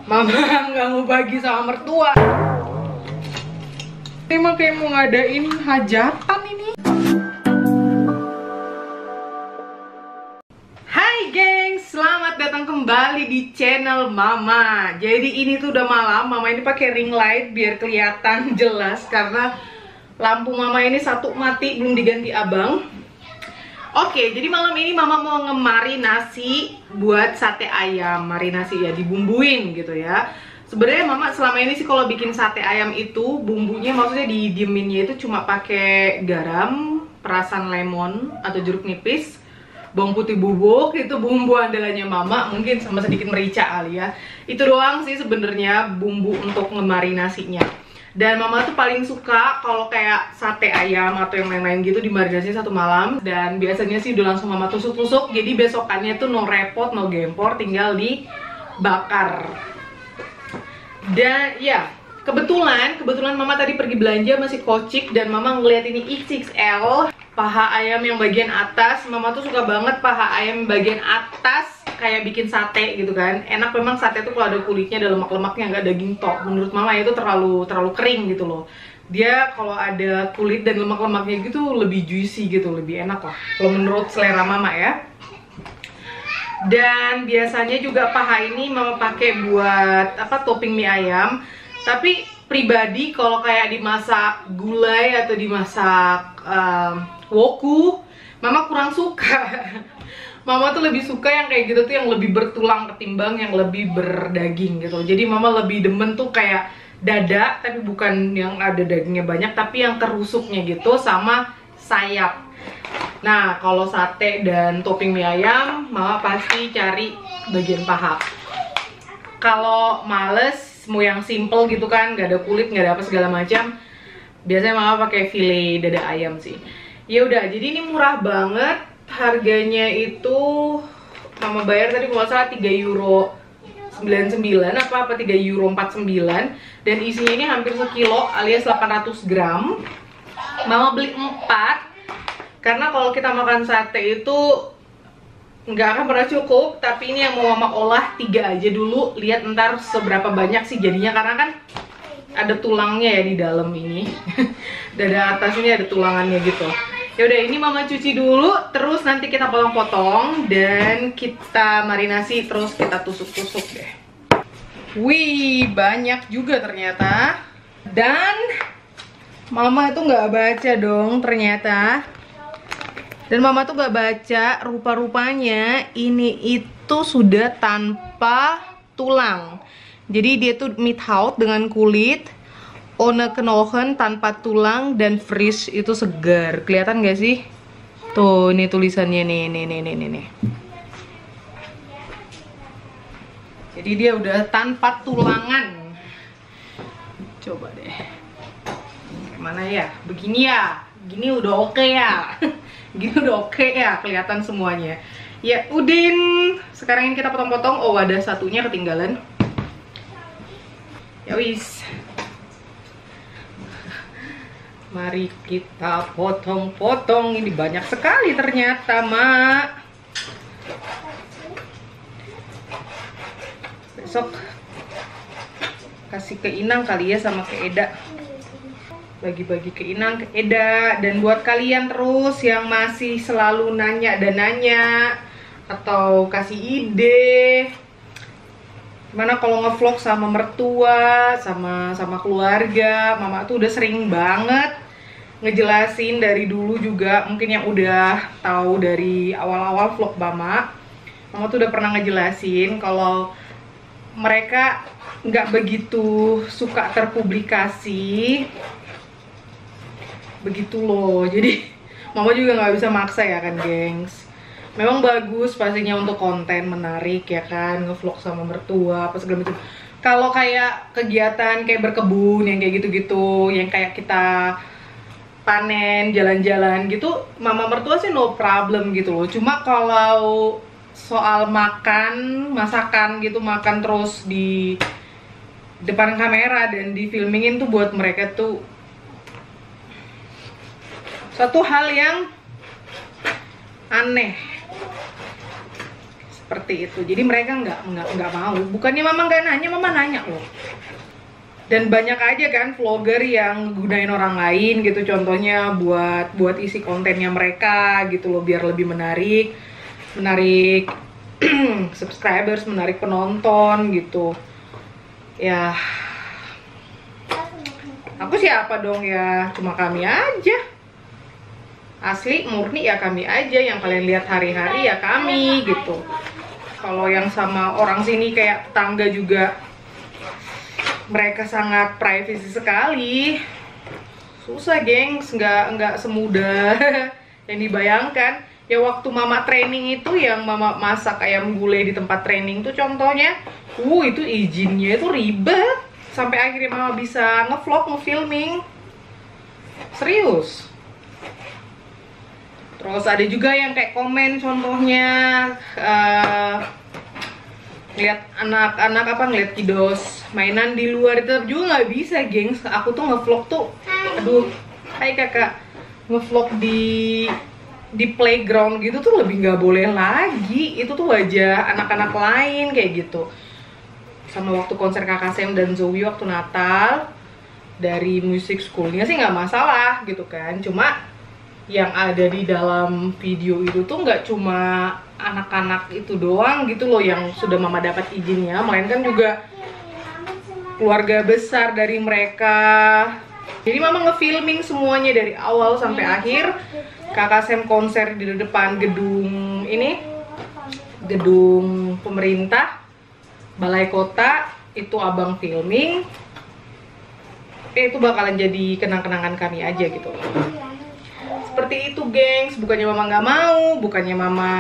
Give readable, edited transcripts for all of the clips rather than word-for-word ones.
Mama nggak mau bagi sama mertua. Emang kayak mau ngadain hajatan ini. Hai gengs, selamat datang kembali di channel Mama. Jadi ini tuh udah malam, Mama ini pakai ring light biar kelihatan jelas karena lampu Mama ini satu mati belum diganti abang. Oke, jadi malam ini Mama mau ngemarinasi buat sate ayam. Marinasi ya, dibumbuin gitu ya. Sebenarnya Mama selama ini sih kalau bikin sate ayam itu bumbunya maksudnya didieminnya itu cuma pakai garam, perasan lemon atau jeruk nipis, bawang putih bubuk, itu bumbu andalannya Mama, mungkin sama sedikit merica kali ya. Itu doang sih sebenarnya bumbu untuk ngemarinasinya. Dan Mama tuh paling suka kalau kayak sate ayam atau yang lain-lain gitu dimarinasi satu malam. Dan biasanya sih udah langsung Mama tusuk-tusuk, jadi besokannya tuh no repot, no gempor, tinggal dibakar. Dan ya, kebetulan Mama tadi pergi belanja masih kocik dan Mama ngeliat ini XXL paha ayam yang bagian atas. Mama tuh suka banget paha ayam bagian atas kayak bikin sate gitu kan. Enak memang sate tuh kalau ada kulitnya, ada lemak-lemaknya, nggak daging tok. Menurut Mama itu terlalu kering gitu loh. Dia kalau ada kulit dan lemak-lemaknya gitu lebih juicy gitu, lebih enak lah kalau menurut selera Mama ya. Dan biasanya juga paha ini Mama pakai buat apa, topping mie ayam. Tapi pribadi kalau kayak dimasak gulai atau dimasak woku, Mama kurang suka. Mama tuh lebih suka yang kayak gitu tuh yang lebih bertulang ketimbang yang lebih berdaging gitu. Jadi Mama lebih demen tuh kayak dada, tapi bukan yang ada dagingnya banyak, tapi yang terusuknya gitu, sama sayap. Nah, kalau sate dan topping mie ayam, Mama pasti cari bagian paha. Kalau males, mau yang simple gitu kan, nggak ada kulit, nggak ada apa segala macam, biasanya Mama pakai file dada ayam sih. Ya udah, jadi ini murah banget. Harganya itu Mama bayar tadi kalau salah 3,99 euro apa 3,49 euro, dan isinya ini hampir sekilo alias 800 gram. Mama beli 4 karena kalau kita makan sate itu nggak akan pernah cukup, tapi ini yang mau Mama olah 3 aja dulu, lihat ntar seberapa banyak sih jadinya, karena kan ada tulangnya ya di dalam ini. Dada atas ini ada tulangannya gitu. Ya udah, ini Mama cuci dulu, terus nanti kita potong-potong dan kita marinasi, terus kita tusuk-tusuk deh. Wih, banyak juga ternyata. Dan Mama itu nggak baca dong ternyata. Dan Mama tuh nggak baca, rupa-rupanya ini itu sudah tanpa tulang. Jadi dia tuh meathout dengan kulit, ohne knochen tanpa tulang, dan fresh itu segar. Kelihatan gak sih? Tuh, ini tulisannya nih. Jadi dia udah tanpa tulangan. Coba deh. Gimana ya? Begini ya? Gini udah oke ya? Gini udah oke ya? Kelihatan semuanya. Ya, udin. Sekarang ini kita potong-potong. Oh, ada satunya ketinggalan. Ya wis. Mari kita potong-potong. Ini banyak sekali ternyata, Mak. Besok kasih ke Inang kali ya sama ke Eda. Bagi-bagi ke Inang, ke Eda. Dan buat kalian terus yang masih selalu nanya dan nanya atau kasih ide, gimana kalau ngevlog sama mertua, sama keluarga. Mama tuh udah sering banget ngejelasin dari dulu juga, mungkin yang udah tahu dari awal-awal vlog Mama tuh udah pernah ngejelasin kalau mereka nggak begitu suka terpublikasi begitu loh. Jadi Mama juga nggak bisa maksa ya kan, gengs. Memang bagus pastinya untuk konten menarik ya kan, ngevlog sama mertua apa segala macam. Kalau kayak kegiatan kayak berkebun yang kayak gitu-gitu, yang kayak kita panen, jalan-jalan gitu, Mama mertua sih no problem gitu loh. Cuma kalau soal makan, masakan gitu, makan terus di depan kamera dan di filmingin tuh buat mereka tuh suatu hal yang aneh. seperti itu. Jadi mereka nggak mau. Bukannya mama nggak nanya, mama nanya loh. Dan banyak aja kan vlogger yang gunain orang lain gitu, contohnya buat isi kontennya mereka gitu loh, biar lebih menarik subscribers, menarik penonton gitu. Ya, aku siapa dong ya, cuma kami aja. Asli murni ya kami aja, yang kalian lihat hari-hari ya kami gitu. Kalau yang sama orang sini kayak tetangga juga, mereka sangat privacy sekali. Susah gengs, nggak semudah yang dibayangkan. Ya waktu mama training itu, yang mama masak ayam gulai di tempat training tuh contohnya, itu izinnya itu ribet. Sampai akhirnya mama bisa ngevlog, ngefilming. Serius. Terus ada juga yang kayak komen, contohnya lihat anak-anak ngeliat kiddos mainan di luar, itu juga nggak bisa gengs. Aku tuh ngevlog tuh, aduh, hai kakak, ngevlog di playground gitu tuh lebih nggak boleh lagi. Itu tuh wajah anak-anak lain kayak gitu. Sama waktu konser kakak Sam dan Zoe waktu Natal, dari music schoolnya sih nggak masalah gitu kan. Cuma yang ada di dalam video itu tuh nggak cuma anak-anak itu doang gitu loh yang sudah mama dapat izinnya, melainkan juga keluarga besar dari mereka. Jadi mama ngefilming semuanya dari awal sampai akhir. Kakak Sam konser di depan gedung ini, gedung pemerintah, balai kota, itu abang filming. Itu bakalan jadi kenang-kenangan kami aja gitu. Seperti itu gengs, bukannya mama nggak mau, bukannya mama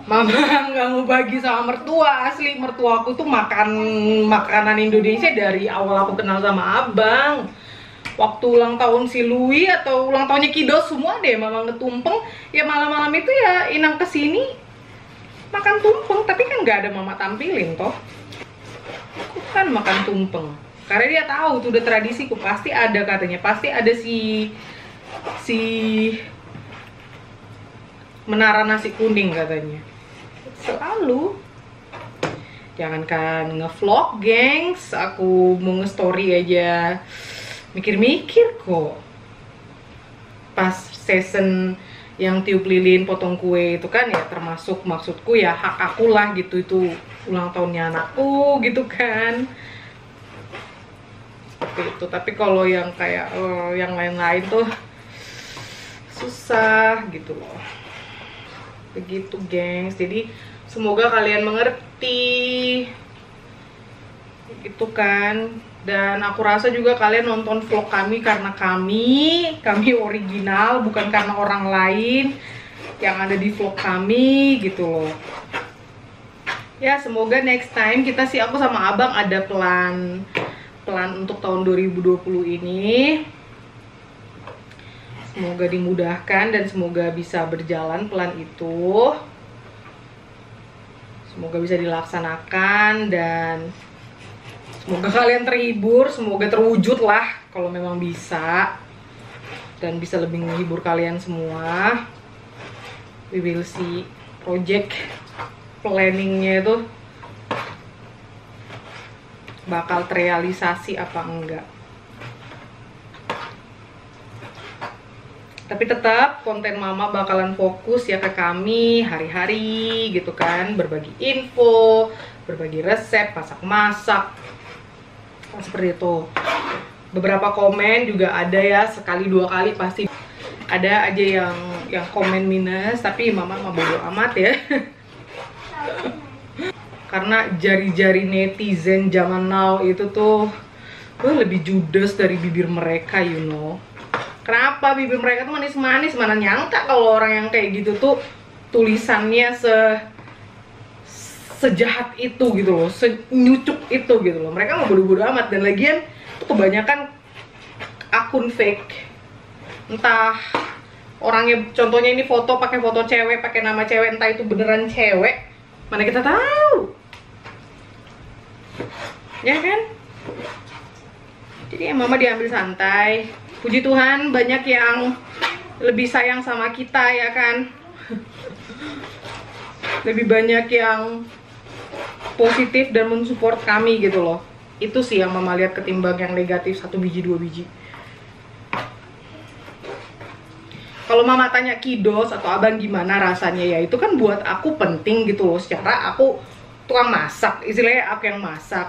nggak mau bagi sama mertua. Asli mertua aku tuh makan makanan Indonesia dari awal aku kenal sama abang. Waktu ulang tahun si Louis atau ulang tahunnya kiddos semua deh mama ngetumpeng. Ya malam-malam itu ya Inang kesini makan tumpeng, tapi kan nggak ada mama tampilin toh. Aku kan makan tumpeng karena dia tahu tuh udah tradisiku, pasti ada katanya, pasti ada si menara nasi kuning katanya. Selalu. Jangankan ngevlog gengs, aku mau nge-story aja mikir-mikir kok. Pas season yang tiup lilin, potong kue itu kan ya termasuk, maksudku ya hak aku lah gitu, itu ulang tahunnya anakku gitu kan. Seperti itu. Tapi kalau yang kayak yang lain-lain tuh susah gitu loh. Begitu gengs. Jadi semoga kalian mengerti gitu kan. Dan aku rasa juga kalian nonton vlog kami karena kami original, bukan karena orang lain yang ada di vlog kami gitu loh. Ya semoga next time kita sih, aku sama abang ada plan untuk tahun 2020 ini. Semoga dimudahkan dan semoga bisa berjalan plan itu. Semoga bisa dilaksanakan dan semoga kalian terhibur, semoga terwujud lah kalau memang bisa. Dan bisa lebih menghibur kalian semua. We will see project planningnya itu bakal terrealisasi apa enggak. Tapi tetap konten mama bakalan fokus ya ke kami hari-hari gitu kan, berbagi info, berbagi resep, masak-masak, seperti itu. Beberapa komen juga ada ya, sekali dua kali pasti ada aja yang komen minus, tapi mama mah bodo amat ya. Karena jari-jari netizen zaman now itu tuh lebih judes dari bibir mereka, you know. Kenapa bibir mereka tuh manis-manis, mana nyangka kalau orang yang kayak gitu tuh tulisannya sejahat itu gitu loh, senyucuk itu gitu loh. Mereka mau bodo-bodo amat. Dan lagian tuh kebanyakan akun fake. Entah orangnya, contohnya ini foto pakai foto cewek, pakai nama cewek, entah itu beneran cewek, mana kita tahu. Ya kan? Jadi ya mama diambil santai. Puji Tuhan banyak yang lebih sayang sama kita ya kan. lebih banyak yang positif dan mensupport kami gitu loh. Itu sih yang mama lihat ketimbang yang negatif 1 biji 2 biji. Kalau mama tanya Kidos atau abang gimana rasanya, ya itu kan buat aku penting gitu loh. Secara aku tukang masak, istilahnya aku yang masak.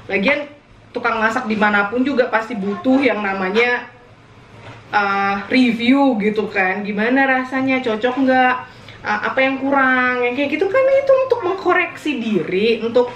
Lagian tukang masak dimanapun juga pasti butuh yang namanya review gitu kan. Gimana rasanya, cocok nggak, apa yang kurang, yang kayak gitu kan. Itu untuk mengkoreksi diri, untuk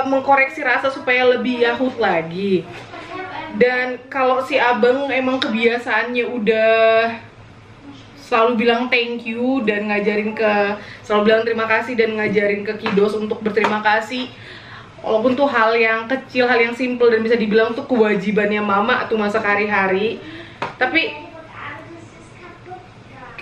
mengkoreksi rasa supaya lebih yahut lagi. Dan kalau si abang emang kebiasaannya udah selalu bilang thank you dan selalu bilang terima kasih dan ngajarin ke Kidos untuk berterima kasih, walaupun tuh hal yang kecil, hal yang simple dan bisa dibilang tuh kewajibannya mama tuh masa hari-hari, tapi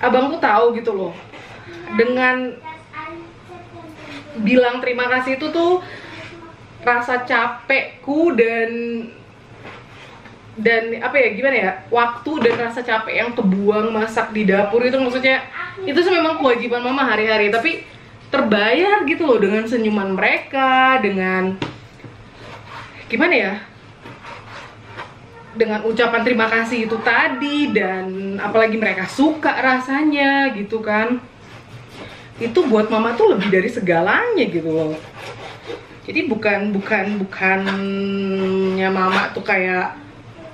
abang tuh tahu gitu loh, dengan bilang terima kasih itu tuh rasa capekku dan apa ya, gimana ya, waktu dan rasa capek yang kebuang masak di dapur itu, maksudnya itu memang kewajiban mama hari-hari, tapi terbayar gitu loh dengan senyuman mereka, dengan gimana ya, dengan ucapan terima kasih itu tadi, dan apalagi mereka suka rasanya gitu kan. Itu buat mama tuh lebih dari segalanya gitu loh. Jadi bukannya mama tuh kayak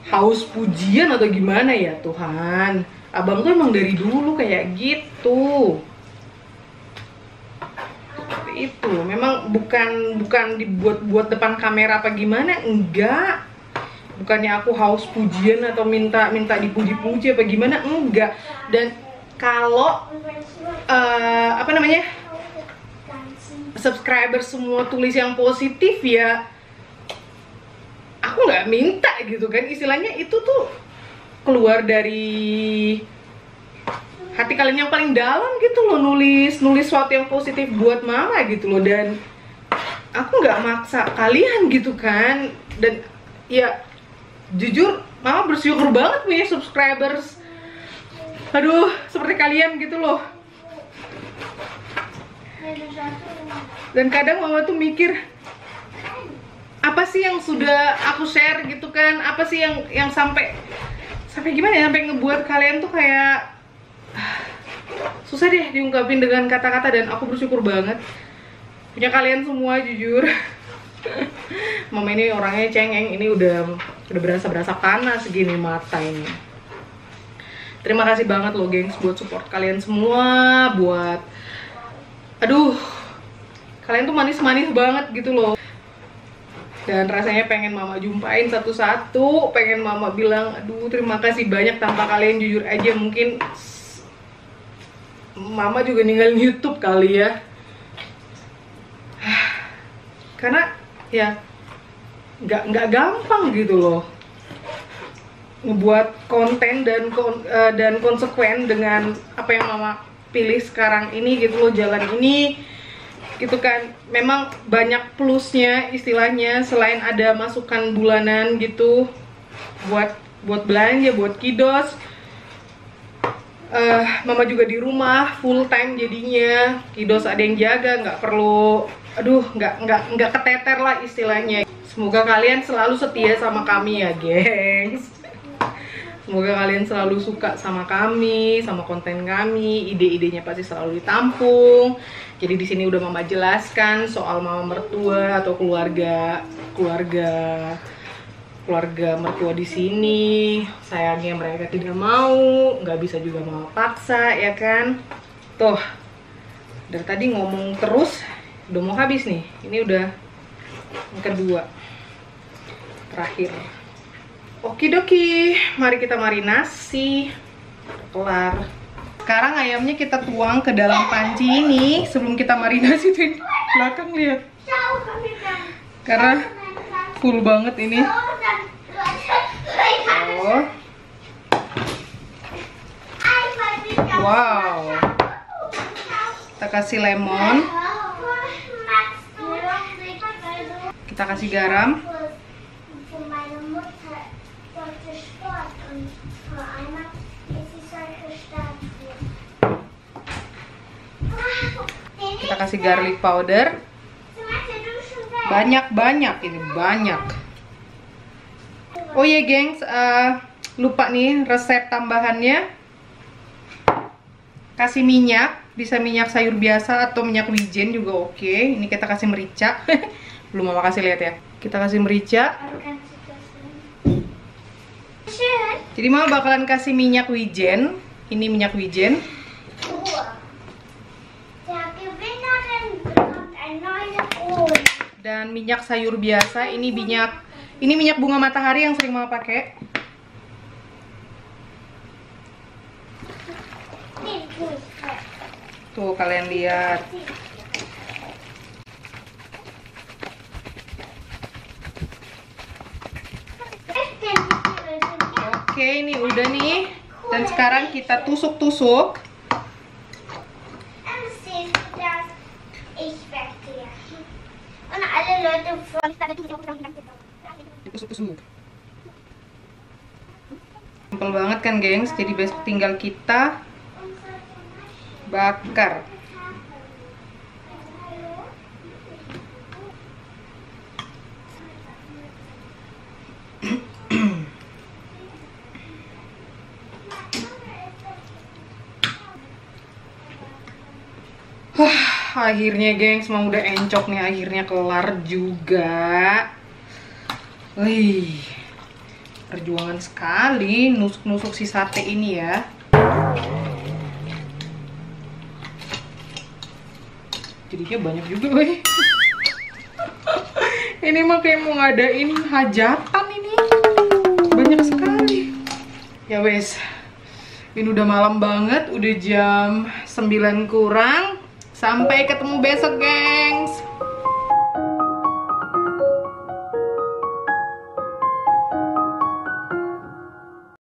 haus pujian atau gimana ya Tuhan. Abang tuh emang dari dulu kayak gitu. Seperti itu. Memang bukan dibuat depan kamera apa gimana, enggak. Bukannya aku haus pujian atau minta dipuji-puji apa gimana, enggak. Dan kalau subscriber semua tulis yang positif, ya aku nggak minta gitu kan. Istilahnya itu tuh keluar dari hati kalian yang paling dalam gitu loh, nulis sesuatu yang positif buat mama gitu loh. Dan aku nggak maksa kalian gitu kan. Dan ya jujur mama bersyukur banget punya subscribers, aduh, seperti kalian gitu loh. Dan kadang mama tuh mikir, apa sih yang sudah aku share gitu kan, apa sih yang sampai gimana ya, sampai ngebuat kalian tuh kayak susah deh diungkapin dengan kata-kata. Dan aku bersyukur banget punya kalian semua, jujur. Mama ini orangnya cengeng, ini udah berasa panas gini mata ini. Terima kasih banget loh gengs buat support kalian semua, buat kalian tuh manis-manis banget gitu loh. Dan rasanya pengen mama jumpain satu-satu, pengen mama bilang aduh terima kasih banyak, tanpa kalian jujur aja mungkin mama juga ninggalin YouTube kali ya. Karena ya nggak gampang gitu loh ngebuat konten dan konsekuen dengan apa yang mama pilih sekarang ini gitu loh, jalan ini gitu kan. Memang banyak plusnya istilahnya, selain ada masukan bulanan gitu buat belanja, buat Kidos. Mama juga di rumah full time jadinya, Kidos ada yang jaga, nggak perlu nggak keteter lah istilahnya. Semoga kalian selalu setia sama kami ya gengs. Semoga kalian selalu suka sama kami, sama konten kami, ide-idenya pasti selalu ditampung. Jadi di sini udah mama jelaskan soal mama mertua atau keluarga mertua di sini. Sayangnya mereka tidak mau, nggak bisa juga mama paksa ya kan. Tuh, dari tadi ngomong terus, udah mau habis nih. Ini udah yang kedua, terakhir. Okidoki, mari kita marinasi. Kelar. Sekarang ayamnya kita tuang ke dalam panci ini sebelum kita marinasi. Tuh belakang lihat. Karena full banget ini. Oh. Wow. Kita kasih lemon. Kita kasih garam. Kita kasih garlic powder. Banyak-banyak, ini banyak. Oh iya gengs, lupa nih resep tambahannya. Kasih minyak, bisa minyak sayur biasa atau minyak wijen juga oke. Ini kita kasih merica. Belum mama kasih lihat ya. Kita kasih merica. Jadi mama bakalan kasih minyak wijen. Ini minyak wijen. Dan minyak sayur biasa. Ini minyak bunga matahari yang sering mama pakai. Tuh kalian lihat. Oke, ini udah nih. Dan sekarang kita tusuk-tusuk. Ditusuk-tusuk. Simpel banget kan, gengs? Jadi besok tinggal kita bakar. Akhirnya gengs, mau udah encok nih, akhirnya kelar juga. Wih, perjuangan sekali nusuk-nusuk si sate ini ya. Jadinya banyak juga weh. Ini mah kayak mau ngadain hajatan ini. Banyak sekali. Ya wes, ini udah malam banget, udah jam 9 kurang. Sampai ketemu besok, gengs.